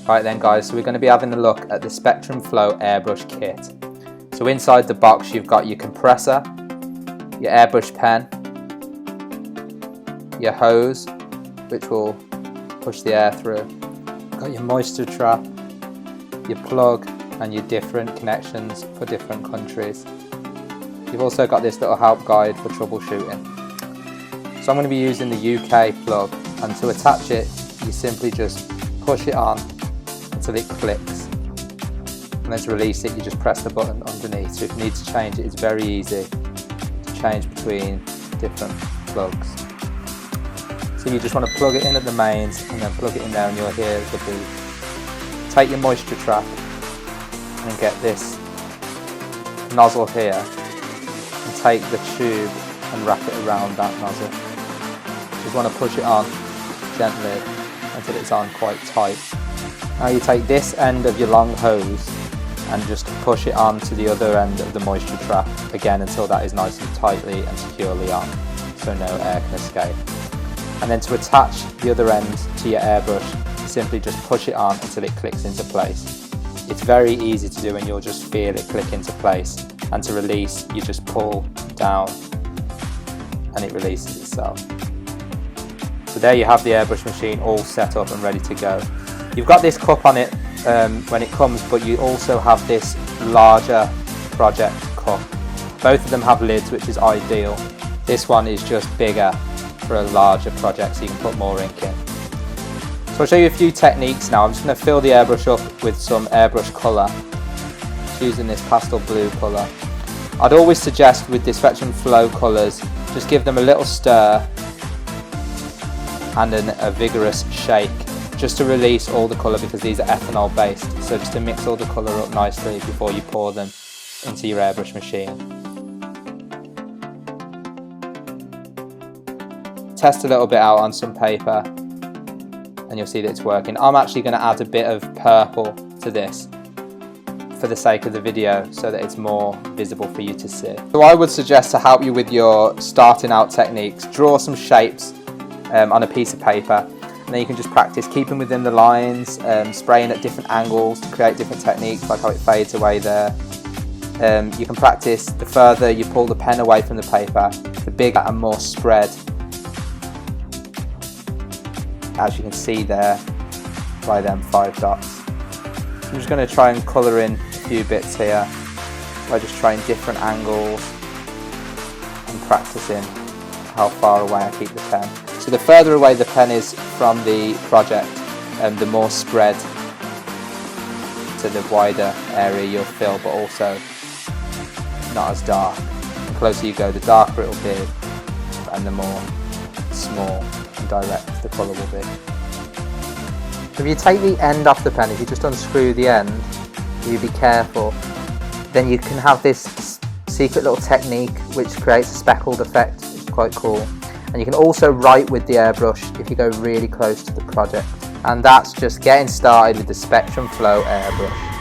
Right then guys, so we're going to be having a look at the Spectrum Flow Airbrush kit. So inside the box you've got your compressor, your airbrush pen, your hose which will push the air through, got your moisture trap, your plug and your different connections for different countries. You've also got this little help guide for troubleshooting. So I'm going to be using the UK plug, and to attach it you simply just push it on until it clicks, and then to release it you just press the button underneath. So if you need to change it, it's very easy to change between different plugs. So you just want to plug it in at the mains and then plug it in there and you'll hear the beep. Take your moisture trap and get this nozzle here and take the tube and wrap it around that nozzle. Just want to push it on gently until it's on quite tight. Now you take this end of your long hose and just push it on to the other end of the moisture trap again until that is nice and tightly and securely on, so no air can escape. And then to attach the other end to your airbrush, you simply just push it on until it clicks into place. It's very easy to do and you'll just feel it click into place, and to release you just pull down and it releases itself. So there you have the airbrush machine all set up and ready to go. You've got this cup on it when it comes, but you also have this larger project cup. Both of them have lids, which is ideal. This one is just bigger for a larger project so you can put more ink in. So I'll show you a few techniques now. I'm just going to fill the airbrush up with some airbrush colour, using this pastel blue colour. I'd always suggest with the Spectrum Flow colours, just give them a little stir and a vigorous shake, just to release all the colour, because these are ethanol based. So just to mix all the colour up nicely before you pour them into your airbrush machine. Test a little bit out on some paper and you'll see that it's working. I'm actually going to add a bit of purple to this for the sake of the video so that it's more visible for you to see. So I would suggest, to help you with your starting out techniques, draw some shapes on a piece of paper, and then you can just practice keeping within the lines, spraying at different angles to create different techniques, like how it fades away there. You can practice the further you pull the pen away from the paper, the bigger and more spread, as you can see there by them 5 dots. I'm just going to try and colour in a few bits here by just trying different angles and practicing how far away I keep the pen. So the further away the pen is from the project, the more spread to the wider area you'll fill, but also not as dark. The closer you go, the darker it will be, and the more small and direct the colour will be. So if you take the end off the pen, if you just unscrew the end, you be careful, then you can have this secret little technique which creates a speckled effect, which is quite cool. And you can also write with the airbrush if you go really close to the project. And that's just getting started with the Spectrum Flow airbrush.